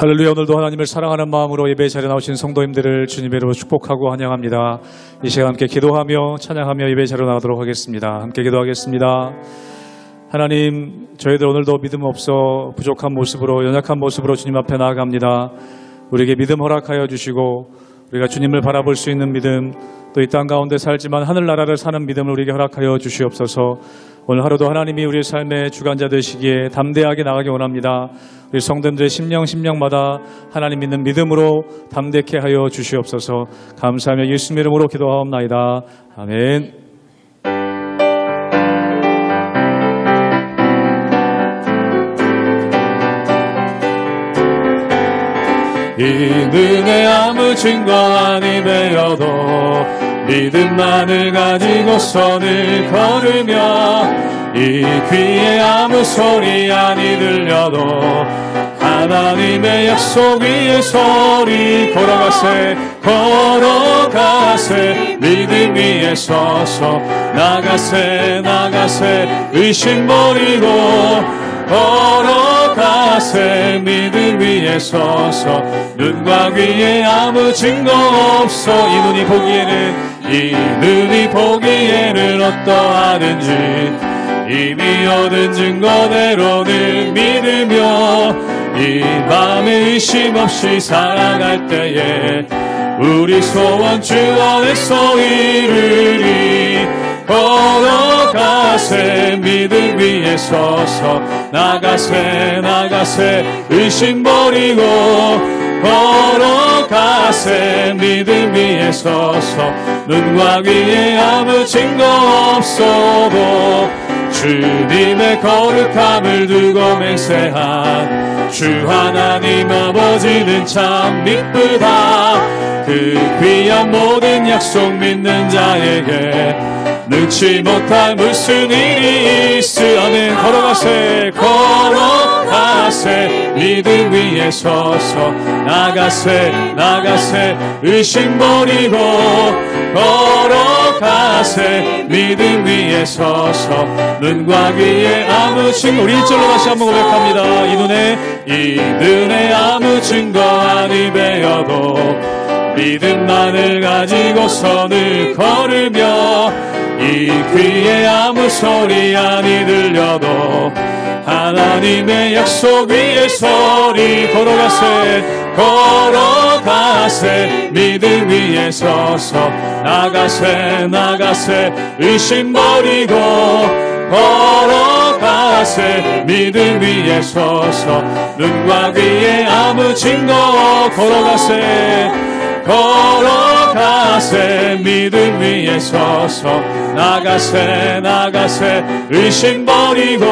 할렐루야. 오늘도 하나님을 사랑하는 마음으로 예배 자리에 나오신 성도님들을 주님의 이름으로 축복하고 환영합니다. 이 시간 함께 기도하며 찬양하며 예배 자리에 나가도록 하겠습니다. 함께 기도하겠습니다. 하나님, 저희들 오늘도 믿음 없어 부족한 모습으로 연약한 모습으로 주님 앞에 나아갑니다. 우리에게 믿음 허락하여 주시고 우리가 주님을 바라볼 수 있는 믿음, 또 이 땅 가운데 살지만 하늘나라를 사는 믿음을 우리에게 허락하여 주시옵소서. 오늘 하루도 하나님이 우리의 삶의 주관자 되시기에 담대하게 나가기 원합니다. 우리 성도들의 심령마다 하나님 믿는 믿음으로 담대케 하여 주시옵소서. 감사하며 예수님의 이름으로 기도하옵나이다. 아멘. 이 눈에 아무 증거 아니 되어도 믿음만을 가지고서는 걸으며 이 귀에 아무 소리 아니 들려도 하나님의 약속 위에 소리 걸어가세 믿음 위에 서서 나가세 의심 버리고 걸어가세 믿음 위에 서서 눈과 귀에 아무 증거 없어 이 눈이 보기에는 어떠하든지 이미 얻은 증거대로는 믿으며 이 맘에 의심 없이 살아갈 때에 우리 소원 주 안에서 이루리. 걸어가세 믿음 위에 서서 나가세 의심 버리고 걸어가세 믿음 위에 서서 눈과 귀에 아무 증거 없어도 주님의 거룩함을 두고 맹세한 주 하나님 아버지는 참 미쁘다. 그 귀한 모든 약속 믿는 자에게 능치 못할 무슨 일이 있으면 걸어가세 믿음 위에 서서 나가세 의심 버리고 걸어가세 믿음 위에 서서 눈과 귀에 아무 증거 우리 1절로 다시 한번 고백합니다. 이 눈에 아무 증거 아니 되어도 믿음만을 가지고서는 걸으며 이 귀에 아무 소리 아니 들려도 하나님의 약속 위에 소리 걸어가세 믿음 위에 서서 나가세 의심 버리고 걸어가세 믿음 위에 서서 눈과 귀에 아무 증거 걸어가세 믿음 위에 서서 나가세 의심 버리고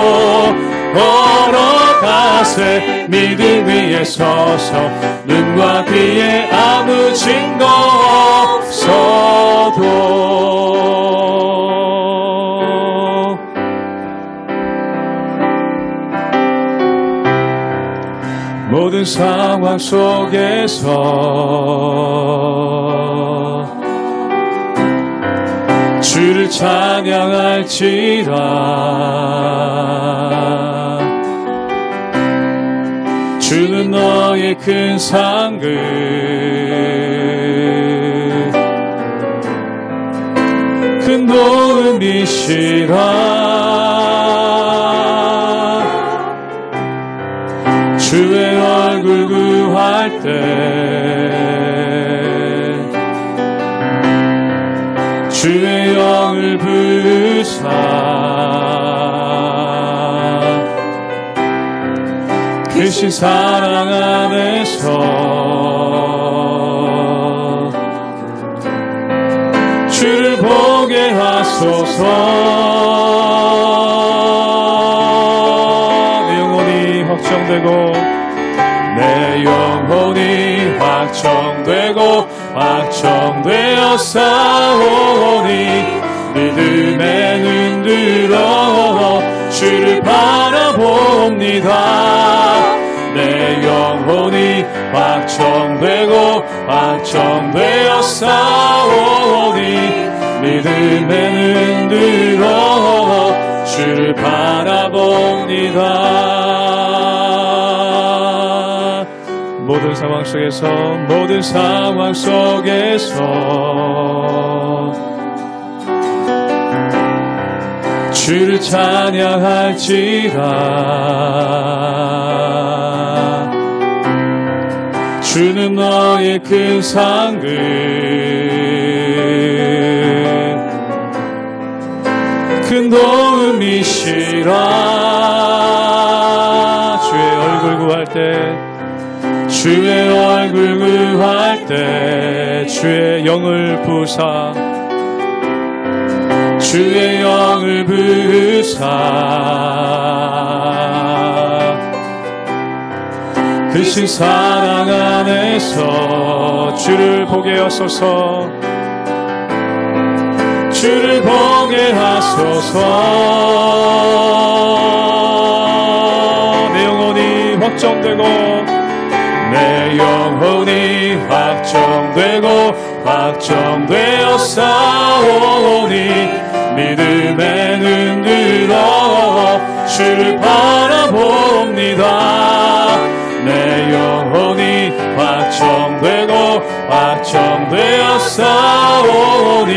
걸어가세 믿음 위에 서서 눈과 귀에 아무 증거 없어도 모든 상황 속에서 주를 찬양할지라. 주는 너의 큰 상급 큰 도움이시라. 주의 얼굴 구할 때 주의 영을 부으사 크신 사랑 안에서 주를 보게 하소서. 내 영혼이 확정되어 싸우니 믿음에 눈 들어 주를 바라봅니다. 내 영혼이 확정되어 싸우니 믿음에 눈 들어 주를 바라봅니다. 모든 상황 속에서 주를 찬양할지라. 주는 너의 큰 상급 큰 도움이시라. 주의 얼굴 구할 때 주의 영을 부사 크신 사랑 안에서 주를 보게 하소서. 내 영혼이 확정되어 싸우니 믿음에 눈들어 주를 바라봅니다. 내 영혼이 확정되어 싸우니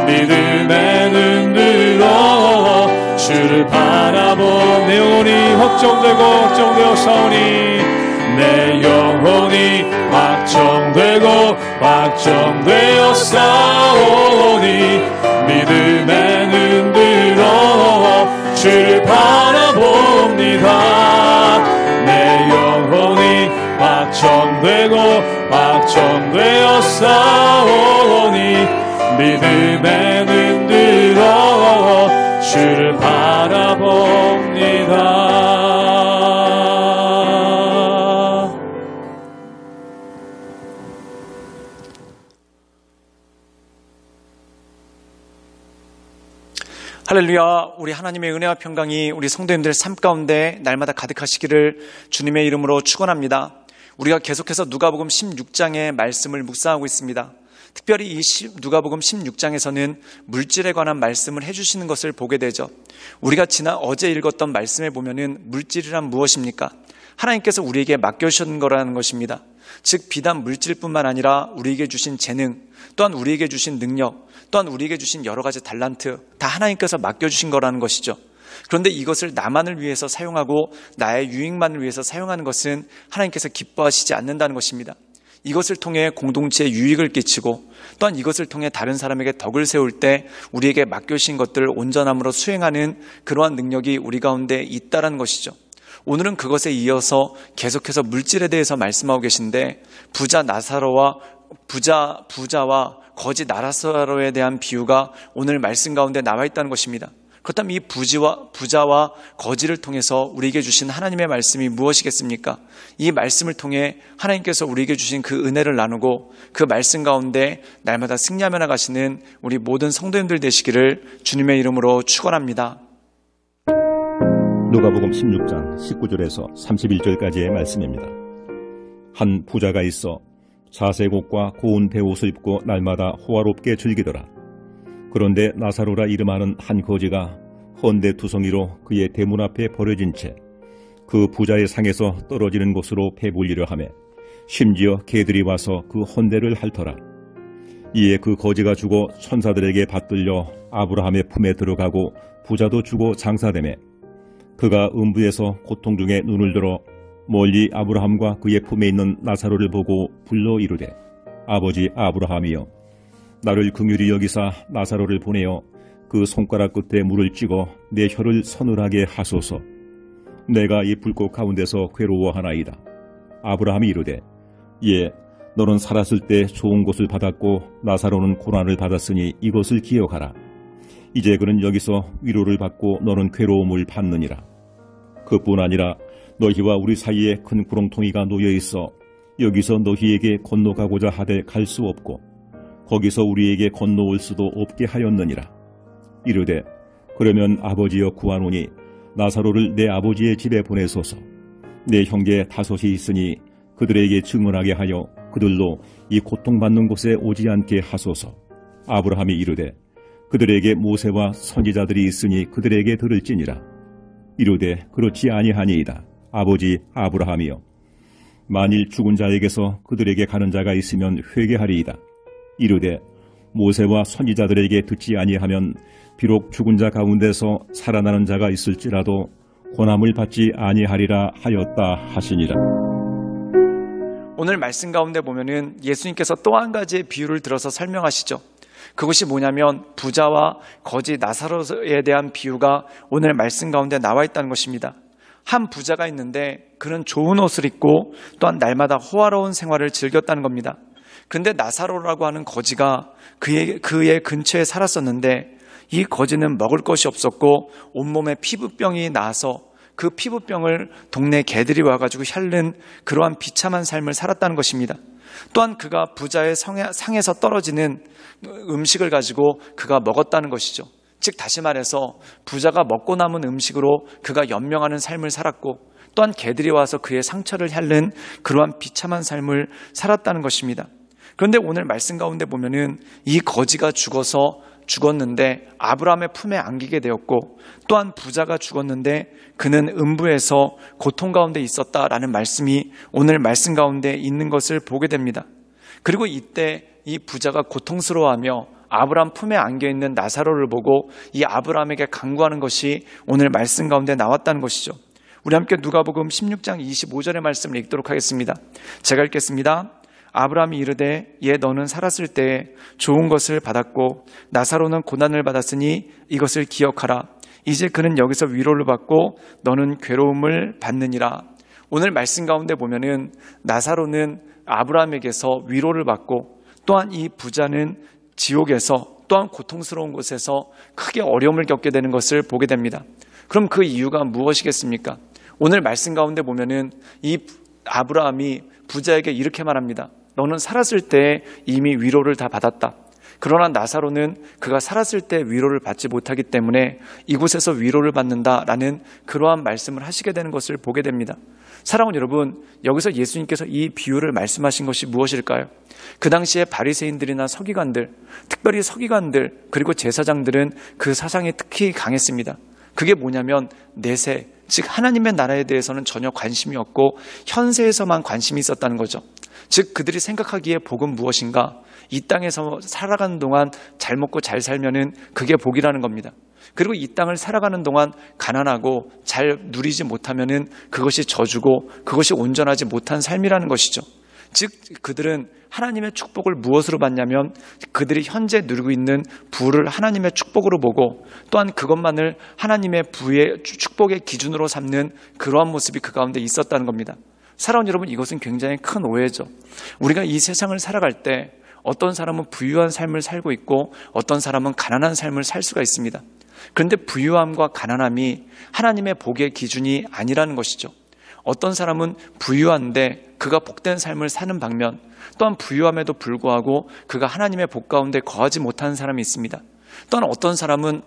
믿음에 눈들어 주를 바라봅니다. 내 영혼이 확정되어 싸우니 내 영혼이 확정되어 싸우니 믿음에 눈들어 주를 바라봅니다. 내 영혼이 확정되어 싸우니 믿음에 눈들어 주를 바라봅니다. 할렐루야. 우리 하나님의 은혜와 평강이 우리 성도님들 삶 가운데 날마다 가득하시기를 주님의 이름으로 축원합니다. 우리가 계속해서 누가복음 16장의 말씀을 묵상하고 있습니다. 특별히 이 누가복음 16장에서는 물질에 관한 말씀을 해주시는 것을 보게 되죠. 우리가 어제 읽었던 말씀에 보면은 물질이란 무엇입니까? 하나님께서 우리에게 맡겨주신 거라는 것입니다. 즉 비단 물질뿐만 아니라 우리에게 주신 재능, 또한 우리에게 주신 능력, 또한 우리에게 주신 여러 가지 달란트, 다 하나님께서 맡겨주신 거라는 것이죠. 그런데 이것을 나만을 위해서 사용하고 나의 유익만을 위해서 사용하는 것은 하나님께서 기뻐하시지 않는다는 것입니다. 이것을 통해 공동체에 유익을 끼치고 또한 이것을 통해 다른 사람에게 덕을 세울 때 우리에게 맡겨주신 것들을 온전함으로 수행하는 그러한 능력이 우리 가운데 있다는 것이죠. 오늘은 그것에 이어서 계속해서 물질에 대해서 말씀하고 계신데 부자와 거지 나사로에 대한 비유가 오늘 말씀 가운데 나와 있다는 것입니다. 그렇다면 이 부자와 거지를 통해서 우리에게 주신 하나님의 말씀이 무엇이겠습니까? 이 말씀을 통해 하나님께서 우리에게 주신 그 은혜를 나누고 그 말씀 가운데 날마다 승리하며 나가시는 우리 모든 성도님들 되시기를 주님의 이름으로 축원합니다. 누가복음 16장 19절에서 31절까지의 말씀입니다. 한 부자가 있어 자색옷과 고운 베옷을 입고 날마다 호화롭게 즐기더라. 그런데 나사로라 이름하는 한 거지가 헌데 투성이로 그의 대문 앞에 버려진 채 그 부자의 상에서 떨어지는 곳으로 배불리려 하며 심지어 개들이 와서 그 헌데를 핥더라. 이에 그 거지가 죽어 천사들에게 받들려 아브라함의 품에 들어가고 부자도 죽어 장사되매 그가 음부에서 고통 중에 눈을 들어 멀리 아브라함과 그의 품에 있는 나사로를 보고 불러 이르되 아버지 아브라함이여 나를 긍휼히 여기사 나사로를 보내어 그 손가락 끝에 물을 찍어 내 혀를 서늘하게 하소서. 내가 이 불꽃 가운데서 괴로워하나이다. 아브라함이 이르되 예 너는 살았을 때 좋은 것을 받았고 나사로는 고난을 받았으니 이것을 기억하라. 이제 그는 여기서 위로를 받고 너는 괴로움을 받느니라. 그뿐 아니라 너희와 우리 사이에 큰 구렁텅이가 놓여있어 여기서 너희에게 건너가고자 하되 갈 수 없고 거기서 우리에게 건너올 수도 없게 하였느니라. 이르되 그러면 아버지여 구하노니 나사로를 내 아버지의 집에 보내소서. 내 형제 다섯이 있으니 그들에게 증언하게 하여 그들로 이 고통받는 곳에 오지 않게 하소서. 아브라함이 이르되 그들에게 모세와 선지자들이 있으니 그들에게 들을지니라. 이르되 그렇지 아니하니이다. 아버지 아브라함이여 만일 죽은 자에게서 그들에게 가는 자가 있으면 회개하리이다. 이르되 모세와 선지자들에게 듣지 아니하면 비록 죽은 자 가운데서 살아나는 자가 있을지라도 고난을 받지 아니하리라 하였다 하시니라. 오늘 말씀 가운데 보면은 예수님께서 또 한 가지의 비유를 들어서 설명하시죠. 그것이 뭐냐면 부자와 거지 나사로에 대한 비유가 오늘 말씀 가운데 나와 있다는 것입니다. 한 부자가 있는데 그는 좋은 옷을 입고 또한 날마다 호화로운 생활을 즐겼다는 겁니다. 근데 나사로라고 하는 거지가 그의 근처에 살았었는데 이 거지는 먹을 것이 없었고 온몸에 피부병이 나서 그 피부병을 동네 개들이 와가지고 핥는 그러한 비참한 삶을 살았다는 것입니다. 또한 그가 부자의 상에서 떨어지는 음식을 가지고 그가 먹었다는 것이죠. 즉 다시 말해서 부자가 먹고 남은 음식으로 그가 연명하는 삶을 살았고 또한 개들이 와서 그의 상처를 핥는 그러한 비참한 삶을 살았다는 것입니다. 그런데 오늘 말씀 가운데 보면은 이 거지가 죽었는데 아브라함의 품에 안기게 되었고 또한 부자가 죽었는데 그는 음부에서 고통 가운데 있었다라는 말씀이 오늘 말씀 가운데 있는 것을 보게 됩니다. 그리고 이때 이 부자가 고통스러워하며 아브라함 품에 안겨있는 나사로를 보고 이 아브라함에게 간구하는 것이 오늘 말씀 가운데 나왔다는 것이죠. 우리 함께 누가복음 16장 25절의 말씀을 읽도록 하겠습니다. 제가 읽겠습니다. 아브라함이 이르되 얘 너는 살았을 때에 좋은 것을 받았고 나사로는 고난을 받았으니 이것을 기억하라. 이제 그는 여기서 위로를 받고 너는 괴로움을 받느니라. 오늘 말씀 가운데 보면은 나사로는 아브라함에게서 위로를 받고 또한 이 부자는 지옥에서 또한 고통스러운 곳에서 크게 어려움을 겪게 되는 것을 보게 됩니다. 그럼 그 이유가 무엇이겠습니까? 오늘 말씀 가운데 보면은 이 아브라함이 부자에게 이렇게 말합니다. 너는 살았을 때 이미 위로를 다 받았다. 그러나 나사로는 그가 살았을 때 위로를 받지 못하기 때문에 이곳에서 위로를 받는다라는 그러한 말씀을 하시게 되는 것을 보게 됩니다. 사랑하는 여러분, 여기서 예수님께서 이 비유를 말씀하신 것이 무엇일까요? 그 당시에 바리새인들이나 서기관들, 특별히 서기관들 그리고 제사장들은 그 사상이 특히 강했습니다. 그게 뭐냐면 내세, 즉 하나님의 나라에 대해서는 전혀 관심이 없고 현세에서만 관심이 있었다는 거죠. 즉 그들이 생각하기에 복은 무엇인가? 이 땅에서 살아가는 동안 잘 먹고 잘 살면은 그게 복이라는 겁니다. 그리고 이 땅을 살아가는 동안 가난하고 잘 누리지 못하면은 그것이 저주고 그것이 온전하지 못한 삶이라는 것이죠. 즉 그들은 하나님의 축복을 무엇으로 받냐면 그들이 현재 누리고 있는 부를 하나님의 축복으로 보고 또한 그것만을 하나님의 부의 축복의 기준으로 삼는 그러한 모습이 그 가운데 있었다는 겁니다. 사랑하는 여러분, 이것은 굉장히 큰 오해죠. 우리가 이 세상을 살아갈 때 어떤 사람은 부유한 삶을 살고 있고 어떤 사람은 가난한 삶을 살 수가 있습니다. 그런데 부유함과 가난함이 하나님의 복의 기준이 아니라는 것이죠. 어떤 사람은 부유한데 그가 복된 삶을 사는 방면 또한 부유함에도 불구하고 그가 하나님의 복 가운데 거하지 못하는 사람이 있습니다. 또한 어떤 사람은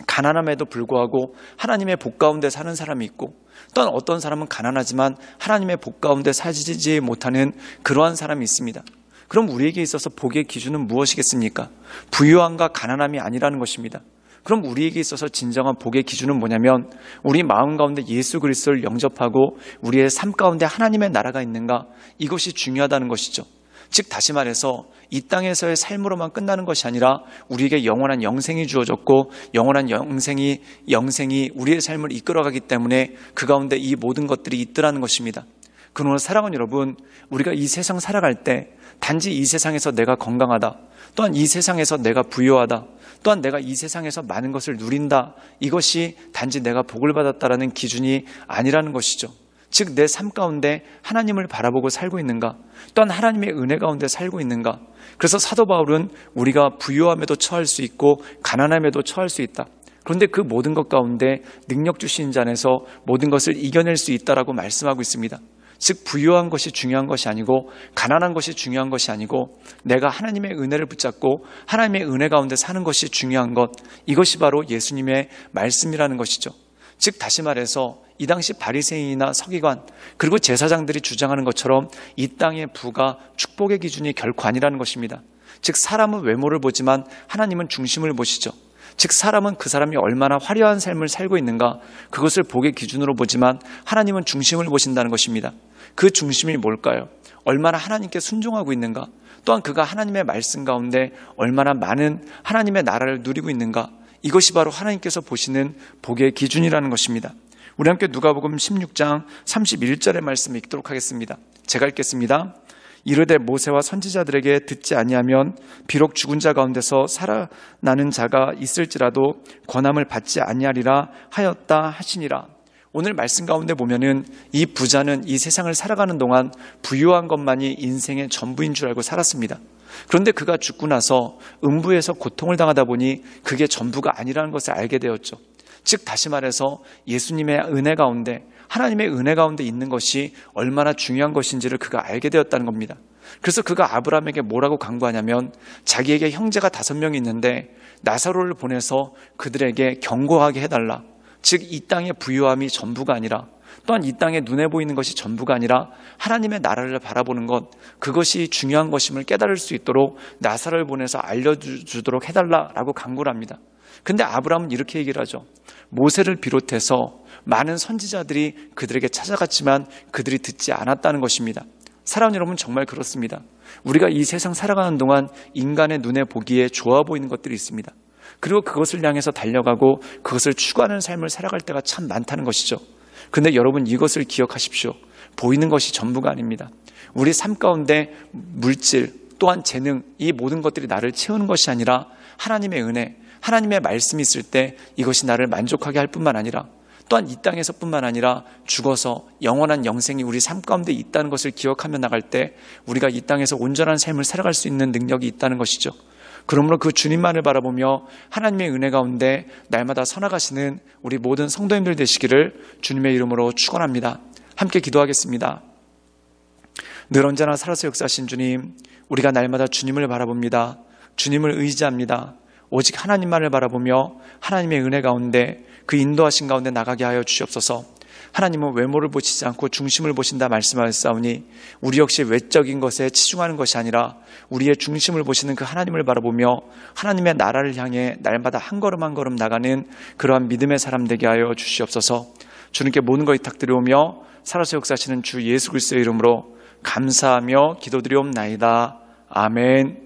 가난함에도 불구하고 하나님의 복 가운데 사는 사람이 있고 또한 어떤 사람은 가난하지만 하나님의 복 가운데 살지 못하는 그러한 사람이 있습니다. 그럼 우리에게 있어서 복의 기준은 무엇이겠습니까? 부유함과 가난함이 아니라는 것입니다. 그럼 우리에게 있어서 진정한 복의 기준은 뭐냐면 우리 마음 가운데 예수 그리스도를 영접하고 우리의 삶 가운데 하나님의 나라가 있는가, 이것이 중요하다는 것이죠. 즉 다시 말해서 이 땅에서의 삶으로만 끝나는 것이 아니라 우리에게 영원한 영생이 주어졌고 영원한 영생이 우리의 삶을 이끌어가기 때문에 그 가운데 이 모든 것들이 있더라는 것입니다. 그러나 사랑하는 여러분, 우리가 이 세상 살아갈 때 단지 이 세상에서 내가 건강하다, 또한 이 세상에서 내가 부유하다, 또한 내가 이 세상에서 많은 것을 누린다, 이것이 단지 내가 복을 받았다라는 기준이 아니라는 것이죠. 즉 내 삶 가운데 하나님을 바라보고 살고 있는가, 또한 하나님의 은혜 가운데 살고 있는가. 그래서 사도 바울은 우리가 부유함에도 처할 수 있고 가난함에도 처할 수 있다. 그런데 그 모든 것 가운데 능력 주신 자 안에서 모든 것을 이겨낼 수 있다라고 말씀하고 있습니다. 즉 부유한 것이 중요한 것이 아니고 가난한 것이 중요한 것이 아니고 내가 하나님의 은혜를 붙잡고 하나님의 은혜 가운데 사는 것이 중요한 것, 이것이 바로 예수님의 말씀이라는 것이죠. 즉 다시 말해서 이 당시 바리새인이나 서기관 그리고 제사장들이 주장하는 것처럼 이 땅의 부가 축복의 기준이 결코 아니라는 것입니다. 즉 사람은 외모를 보지만 하나님은 중심을 보시죠. 즉 사람은 그 사람이 얼마나 화려한 삶을 살고 있는가, 그것을 복의 기준으로 보지만 하나님은 중심을 보신다는 것입니다. 그 중심이 뭘까요? 얼마나 하나님께 순종하고 있는가, 또한 그가 하나님의 말씀 가운데 얼마나 많은 하나님의 나라를 누리고 있는가, 이것이 바로 하나님께서 보시는 복의 기준이라는 것입니다. 우리 함께 누가복음 16장 31절의 말씀 읽도록 하겠습니다. 제가 읽겠습니다. 이르되 모세와 선지자들에게 듣지 아니하면 비록 죽은 자 가운데서 살아나는 자가 있을지라도 권함을 받지 아니하리라 하였다 하시니라. 오늘 말씀 가운데 보면은 이 부자는 이 세상을 살아가는 동안 부유한 것만이 인생의 전부인 줄 알고 살았습니다. 그런데 그가 죽고 나서 음부에서 고통을 당하다 보니 그게 전부가 아니라는 것을 알게 되었죠. 즉 다시 말해서 예수님의 은혜 가운데, 하나님의 은혜 가운데 있는 것이 얼마나 중요한 것인지를 그가 알게 되었다는 겁니다. 그래서 그가 아브라함에게 뭐라고 간구하냐면 자기에게 형제가 5명이 있는데 나사로를 보내서 그들에게 경고하게 해달라. 즉 이 땅의 부유함이 전부가 아니라, 또한 이 땅에 눈에 보이는 것이 전부가 아니라 하나님의 나라를 바라보는 것, 그것이 중요한 것임을 깨달을 수 있도록 나사로를 보내서 알려주도록 해달라라고 간구를 합니다. 근데 아브라함은 이렇게 얘기를 하죠. 모세를 비롯해서 많은 선지자들이 그들에게 찾아갔지만 그들이 듣지 않았다는 것입니다. 사랑하는 여러분, 정말 그렇습니다. 우리가 이 세상 살아가는 동안 인간의 눈에 보기에 좋아 보이는 것들이 있습니다. 그리고 그것을 향해서 달려가고 그것을 추구하는 삶을 살아갈 때가 참 많다는 것이죠. 그런데 여러분, 이것을 기억하십시오. 보이는 것이 전부가 아닙니다. 우리 삶 가운데 물질 또한 재능, 이 모든 것들이 나를 채우는 것이 아니라 하나님의 은혜, 하나님의 말씀이 있을 때 이것이 나를 만족하게 할 뿐만 아니라, 또한 이 땅에서 뿐만 아니라 죽어서 영원한 영생이 우리 삶 가운데 있다는 것을 기억하며 나갈 때 우리가 이 땅에서 온전한 삶을 살아갈 수 있는 능력이 있다는 것이죠. 그러므로 그 주님만을 바라보며 하나님의 은혜 가운데 날마다 서나가시는 우리 모든 성도님들 되시기를 주님의 이름으로 축원합니다. 함께 기도하겠습니다. 늘 언제나 살아서 역사하신 주님, 우리가 날마다 주님을 바라봅니다. 주님을 의지합니다. 오직 하나님만을 바라보며 하나님의 은혜 가운데, 그 인도하신 가운데 나가게 하여 주시옵소서. 하나님은 외모를 보시지 않고 중심을 보신다 말씀하셨사오니 우리 역시 외적인 것에 치중하는 것이 아니라 우리의 중심을 보시는 그 하나님을 바라보며 하나님의 나라를 향해 날마다 한 걸음 한 걸음 나가는 그러한 믿음의 사람 되게 하여 주시옵소서. 주님께 모든 것 부탁드리오며 살아서 역사하시는 주 예수 그리스도의 이름으로 감사하며 기도드리옵나이다. 아멘.